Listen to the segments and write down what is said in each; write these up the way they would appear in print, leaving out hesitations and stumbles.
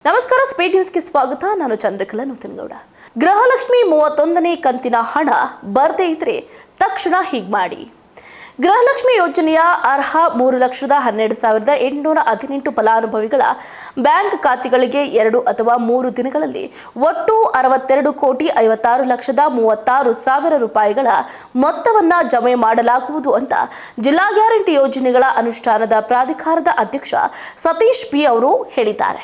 ನಮಸ್ಕಾರ, ಸ್ಪೀಡ್ ನ್ಯೂಸ್ಗೆ ಸ್ವಾಗತ. ನಾನು ಚಂದ್ರಕಲಾ ನೂತನಗೌಡ. ಗೃಹಲಕ್ಷ್ಮಿ 31ನೇ ಕಂತಿನ ಹಣ ಬರದೇ ಇದ್ರೆ ತಕ್ಷಣ ಹೀಗೆ ಮಾಡಿ. ಗೃಹಲಕ್ಷ್ಮಿ ಯೋಜನೆಯ ಅರ್ಹ 3,12,818 ಫಲಾನುಭವಿಗಳ ಬ್ಯಾಂಕ್ ಖಾತೆಗಳಿಗೆ 2 ಅಥವಾ 3 ದಿನಗಳಲ್ಲಿ ಒಟ್ಟು 62,56,36,000 ರೂಪಾಯಿಗಳ ಮೊತ್ತವನ್ನು ಜಮೆ ಮಾಡಲಾಗುವುದು ಅಂತ ಜಿಲ್ಲಾ ಗ್ಯಾರಂಟಿ ಯೋಜನೆಗಳ ಅನುಷ್ಠಾನದ ಪ್ರಾಧಿಕಾರದ ಅಧ್ಯಕ್ಷ ಸತೀಶ್ ಪಿ ಅವರು ಹೇಳಿದ್ದಾರೆ.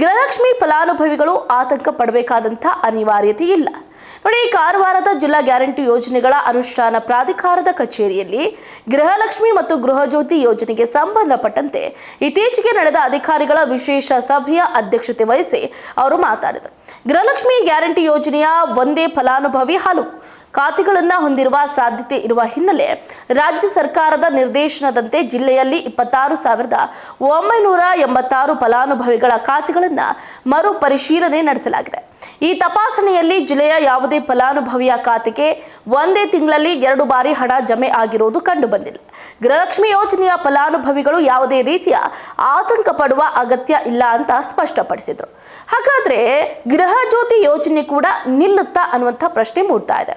ಗೃಹಲಕ್ಷ್ಮಿ ಫಲಾನುಭವಿಗಳು ಆತಂಕ ಪಡಬೇಕಾದಂಥ ಅನಿವಾರ್ಯತೆ ಇಲ್ಲ. ನೋಡಿ, ಕಾರವಾರದ ಜಿಲ್ಲಾ ಗ್ಯಾರಂಟಿ ಯೋಜನೆಗಳ ಅನುಷ್ಠಾನ ಪ್ರಾಧಿಕಾರದ ಕಚೇರಿಯಲ್ಲಿ ಗೃಹಲಕ್ಷ್ಮಿ ಮತ್ತು ಗೃಹಜ್ಯೋತಿ ಯೋಜನೆಗೆ ಸಂಬಂಧಪಟ್ಟಂತೆ ಇತ್ತೀಚೆಗೆ ನಡೆದ ಅಧಿಕಾರಿಗಳ ವಿಶೇಷ ಸಭೆಯ ಅಧ್ಯಕ್ಷತೆ ವಹಿಸಿ ಅವರು ಮಾತಾಡಿದರು. ಗೃಹಲಕ್ಷ್ಮಿ ಗ್ಯಾರಂಟಿ ಯೋಜನೆಯ ಒಂದೇ ಫಲಾನುಭವಿ ಹಲವು ಖಾತೆಗಳನ್ನು ಹೊಂದಿರುವ ಸಾಧ್ಯತೆ ಇರುವ ಹಿನ್ನೆಲೆ ರಾಜ್ಯ ಸರ್ಕಾರದ ನಿರ್ದೇಶನದಂತೆ ಜಿಲ್ಲೆಯಲ್ಲಿ 26,986 ಫಲಾನುಭವಿಗಳ ಖಾತೆಗಳನ್ನು ಮರು ಪರಿಶೀಲನೆ ನಡೆಸಲಾಗಿದೆ. ಈ ತಪಾಸಣೆಯಲ್ಲಿ ಜಿಲ್ಲೆಯ ಯಾವುದೇ ಫಲಾನುಭವಿಯ ಖಾತೆಗೆ ಒಂದೇ ತಿಂಗಳಲ್ಲಿ 2 ಬಾರಿ ಹಣ ಜಮೆ ಆಗಿರುವುದು ಕಂಡುಬಂದಿಲ್ಲ. ಗೃಹಲಕ್ಷ್ಮಿ ಯೋಜನೆಯ ಫಲಾನುಭವಿಗಳು ಯಾವುದೇ ರೀತಿಯ ಆತಂಕ ಪಡುವ ಅಗತ್ಯ ಇಲ್ಲ ಅಂತ ಸ್ಪಷ್ಟಪಡಿಸಿದರು. ಹಾಗಾದ್ರೆ ಗೃಹಜ್ಯೋತಿ ಯೋಜನೆ ಕೂಡ ನಿಲ್ಲುತ್ತಾ ಅನ್ನುವಂಥ ಪ್ರಶ್ನೆ ಮೂಡ್ತಾ ಇದೆ.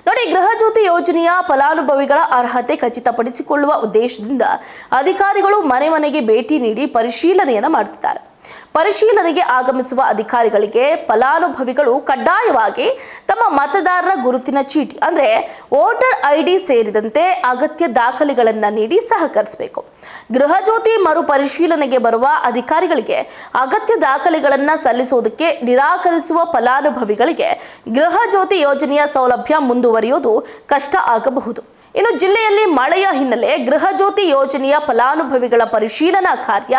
ನೋಡಿ, ಗೃಹಜ್ಯೋತಿ ಯೋಜನೆಯ ಫಲಾನುಭವಿಗಳ ಅರ್ಹತೆ ಖಚಿತಪಡಿಸಿಕೊಳ್ಳುವ ಉದ್ದೇಶದಿಂದ ಅಧಿಕಾರಿಗಳು ಮನೆ ಮನೆಗೆ ಭೇಟಿ ನೀಡಿ ಪರಿಶೀಲನೆಯನ್ನು ಮಾಡುತ್ತಿದ್ದಾರೆ. ಪರಿಶೀಲನೆಗೆ ಆಗಮಿಸುವ ಅಧಿಕಾರಿಗಳಿಗೆ ಫಲಾನುಭವಿಗಳು ಕಡ್ಡಾಯವಾಗಿ ತಮ್ಮ ಮತದಾರರ ಗುರುತಿನ ಚೀಟಿ ಅಂದರೆ ವೋಟರ್ ID ಸೇರಿದಂತೆ ಅಗತ್ಯ ದಾಖಲೆಗಳನ್ನು ನೀಡಿ ಸಹಕರಿಸಬೇಕು. ಗೃಹಜ್ಯೋತಿ ಮರು ಪರಿಶೀಲನೆಗೆ ಬರುವ ಅಧಿಕಾರಿಗಳಿಗೆ ಅಗತ್ಯ ದಾಖಲೆಗಳನ್ನು ಸಲ್ಲಿಸುವುದಕ್ಕೆ ನಿರಾಕರಿಸುವ ಫಲಾನುಭವಿಗಳಿಗೆ ಗೃಹಜ್ಯೋತಿ ಯೋಜನೆಯ ಸೌಲಭ್ಯ ಮುಂದುವರಿಯುವುದು ಕಷ್ಟ ಆಗಬಹುದು. ಇನ್ನು ಜಿಲ್ಲೆಯಲ್ಲಿ ಮಳೆಯ ಹಿನ್ನೆಲೆ ಗೃಹಜ್ಯೋತಿ ಯೋಜನೆಯ ಫಲಾನುಭವಿಗಳ ಪರಿಶೀಲನಾ ಕಾರ್ಯ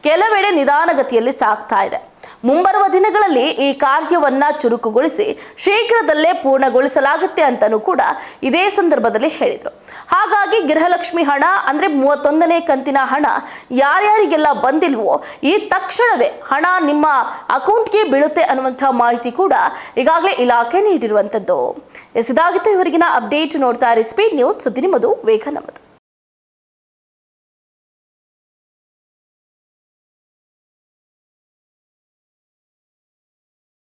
ಕೆಲವೆಡೆ ನಿಧಾನಗತಿಯಲ್ಲಿ ಸಾಗ್ತಾ ಇದೆ. ಮುಂಬರುವ ದಿನಗಳಲ್ಲಿ ಈ ಕಾರ್ಯವನ್ನ ಚುರುಕುಗೊಳಿಸಿ ಶೀಘ್ರದಲ್ಲೇ ಪೂರ್ಣಗೊಳಿಸಲಾಗುತ್ತೆ ಅಂತಲೂ ಕೂಡ ಇದೇ ಸಂದರ್ಭದಲ್ಲಿ ಹೇಳಿದರು. ಹಾಗಾಗಿ ಗೃಹಲಕ್ಷ್ಮಿ ಹಣ ಅಂದರೆ 31ನೇ ಕಂತಿನ ಹಣ ಯಾರ್ಯಾರಿಗೆಲ್ಲ ಬಂದಿಲ್ವೋ ಈ ತಕ್ಷಣವೇ ಹಣ ನಿಮ್ಮ ಅಕೌಂಟ್ಗೆ ಬೀಳುತ್ತೆ ಅನ್ನುವಂಥ ಮಾಹಿತಿ ಕೂಡ ಈಗಾಗಲೇ ಇಲಾಖೆ ನೀಡಿರುವಂಥದ್ದು. ಇದಾಗಿತ್ತು ಇವರಿಗಿನ ಅಪ್ಡೇಟ್. ನೋಡ್ತಾ ಇರಿ ಸ್ಪೀಡ್ ನ್ಯೂಸ್, ಸುದ್ದಿ ನಿಮ್ಮದು, ವೇಗ ನಮ್ಮದು.